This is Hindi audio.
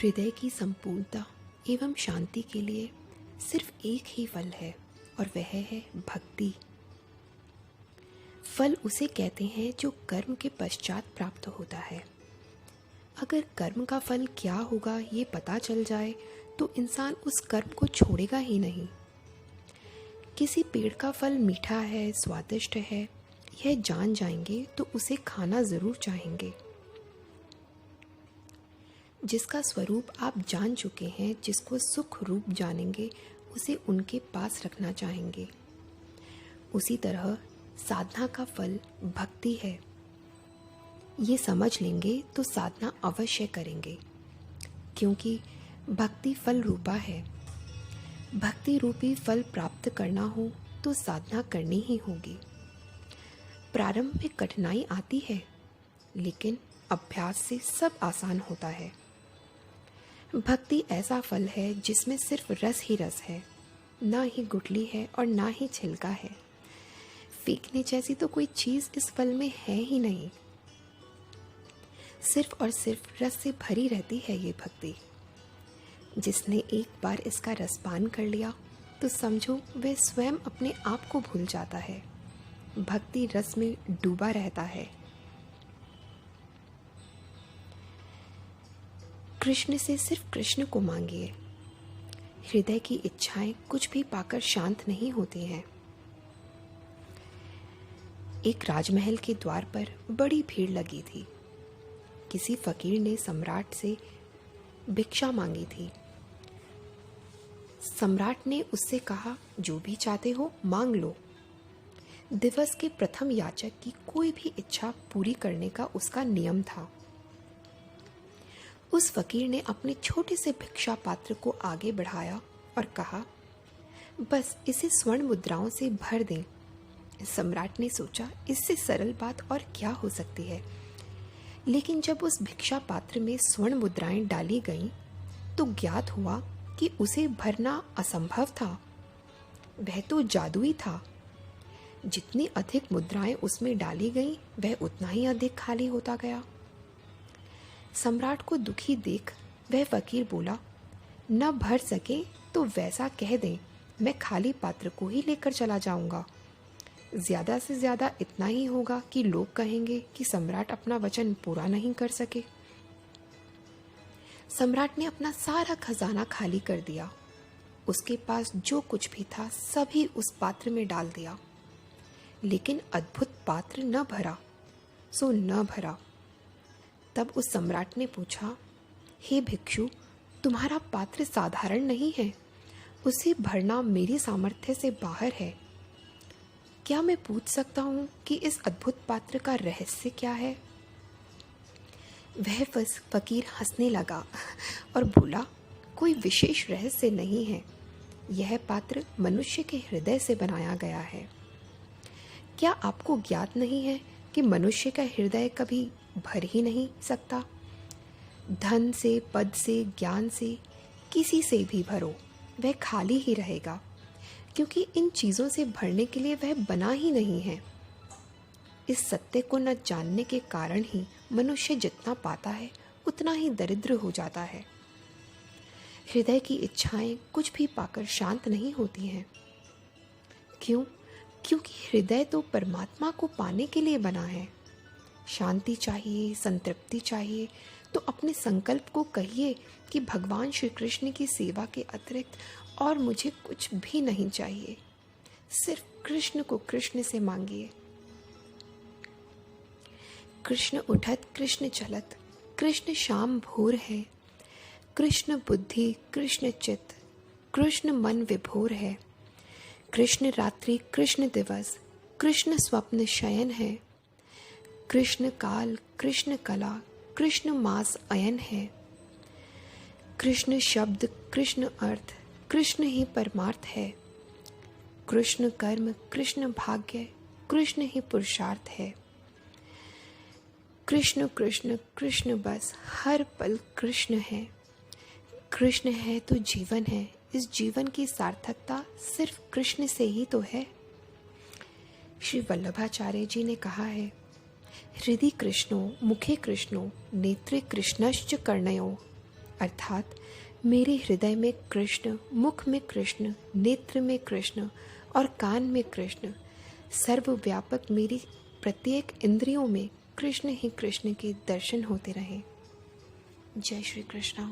हृदय की संपूर्णता एवं शांति के लिए सिर्फ एक ही फल है और वह है भक्ति। फल उसे कहते हैं जो कर्म के पश्चात प्राप्त होता है। अगर कर्म का फल क्या होगा ये पता चल जाए तो इंसान उस कर्म को छोड़ेगा ही नहीं। किसी पेड़ का फल मीठा है, स्वादिष्ट है, यह जान जाएंगे तो उसे खाना जरूर चाहेंगे। जिसका स्वरूप आप जान चुके हैं, जिसको सुख रूप जानेंगे, उसे उनके पास रखना चाहेंगे। उसी तरह साधना का फल भक्ति है। ये समझ लेंगे तो साधना अवश्य करेंगे, क्योंकि भक्ति फल रूपा है। भक्ति रूपी फल प्राप्त करना हो तो साधना करनी ही होगी। प्रारंभ में कठिनाई आती है, लेकिन अभ्यास से सब आसान होता है। भक्ति ऐसा फल है जिसमें सिर्फ रस ही रस है, ना ही गुठली है और ना ही छिलका है। फेंकने जैसी तो कोई चीज़ इस फल में है ही नहीं। सिर्फ और सिर्फ रस से भरी रहती है ये भक्ति। जिसने एक बार इसका रसपान कर लिया तो समझो वह स्वयं अपने आप को भूल जाता है, भक्ति रस में डूबा रहता है। कृष्ण से सिर्फ कृष्ण को मांगिए। हृदय की इच्छाएं कुछ भी पाकर शांत नहीं होती हैं। एक राजमहल के द्वार पर बड़ी भीड़ लगी थी। किसी फकीर ने सम्राट से भिक्षा मांगी थी। सम्राट ने उससे कहा, जो भी चाहते हो मांग लो। दिवस के प्रथम याचक की कोई भी इच्छा पूरी करने का उसका नियम था। उस फकीर ने अपने छोटे से भिक्षा पात्र को आगे बढ़ाया और कहा, बस इसे स्वर्ण मुद्राओं से भर दें। सम्राट ने सोचा, इससे सरल बात और क्या हो सकती है। लेकिन जब उस भिक्षा पात्र में स्वर्ण मुद्राएं डाली गईं, तो ज्ञात हुआ कि उसे भरना असंभव था। वह तो जादुई था। जितनी अधिक मुद्राएं उसमें डाली गईं, वह उतना ही अधिक खाली होता गया। सम्राट को दुखी देख वह फकीर बोला, न भर सके तो वैसा कह दें, मैं खाली पात्र को ही लेकर चला जाऊंगा। ज्यादा से ज्यादा इतना ही होगा कि लोग कहेंगे कि सम्राट अपना वचन पूरा नहीं कर सके। सम्राट ने अपना सारा खजाना खाली कर दिया। उसके पास जो कुछ भी था सभी उस पात्र में डाल दिया, लेकिन अद्भुत पात्र न भरा सो न भरा। तब उस सम्राट ने पूछा, हे भिक्षु, तुम्हारा पात्र साधारण नहीं है, उसे भरना मेरी सामर्थ्य से बाहर है। क्या मैं पूछ सकता हूँ कि इस अद्भुत पात्र का रहस्य क्या है? वह फकीर हंसने लगा और बोला, कोई विशेष रहस्य नहीं है। यह पात्र मनुष्य के हृदय से बनाया गया है। क्या आपको ज्ञात नहीं है कि मनुष्य का हृदय कभी भर ही नहीं सकता? धन से, पद से, ज्ञान से, किसी से भी भरो, वह खाली ही रहेगा, क्योंकि इन चीज़ों से भरने के लिए वह बना ही नहीं है। इस सत्य को न जानने के कारण ही मनुष्य जितना पाता है उतना ही दरिद्र हो जाता है। हृदय की इच्छाएं कुछ भी पाकर शांत नहीं होती हैं। क्यों? क्योंकि हृदय तो परमात्मा को पाने के लिए बना है। शांति चाहिए, संतृप्ति चाहिए, तो अपने संकल्प को कहिए कि भगवान श्री कृष्ण की सेवा के अतिरिक्त और मुझे कुछ भी नहीं चाहिए। सिर्फ कृष्ण को कृष्ण से मांगिए। कृष्ण उठत कृष्ण चलत, कृष्ण शाम भोर है। कृष्ण बुद्धि कृष्ण चित्त, कृष्ण मन विभोर है। कृष्ण रात्रि कृष्ण दिवस, कृष्ण स्वप्न शयन है। कृष्ण काल कृष्ण कला, कृष्ण मास अयन है। कृष्ण शब्द कृष्ण अर्थ, कृष्ण ही परमार्थ है। कृष्ण कर्म कृष्ण भाग्य, कृष्ण ही पुरुषार्थ है। कृष्ण कृष्ण कृष्ण बस, हर पल कृष्ण है। कृष्ण है तो जीवन है, इस जीवन की सार्थकता सिर्फ कृष्ण से ही तो है। श्री वल्लभाचार्य जी ने कहा है, हृदि कृष्णो मुखे कृष्णो नेत्रे कृष्णश्च कर्णयो। अर्थात मेरे हृदय में कृष्ण, मुख में कृष्ण, नेत्र में कृष्ण और कान में कृष्ण, सर्वव्यापक मेरी प्रत्येक इंद्रियों में कृष्ण ही कृष्ण के दर्शन होते रहे। जय श्री कृष्ण।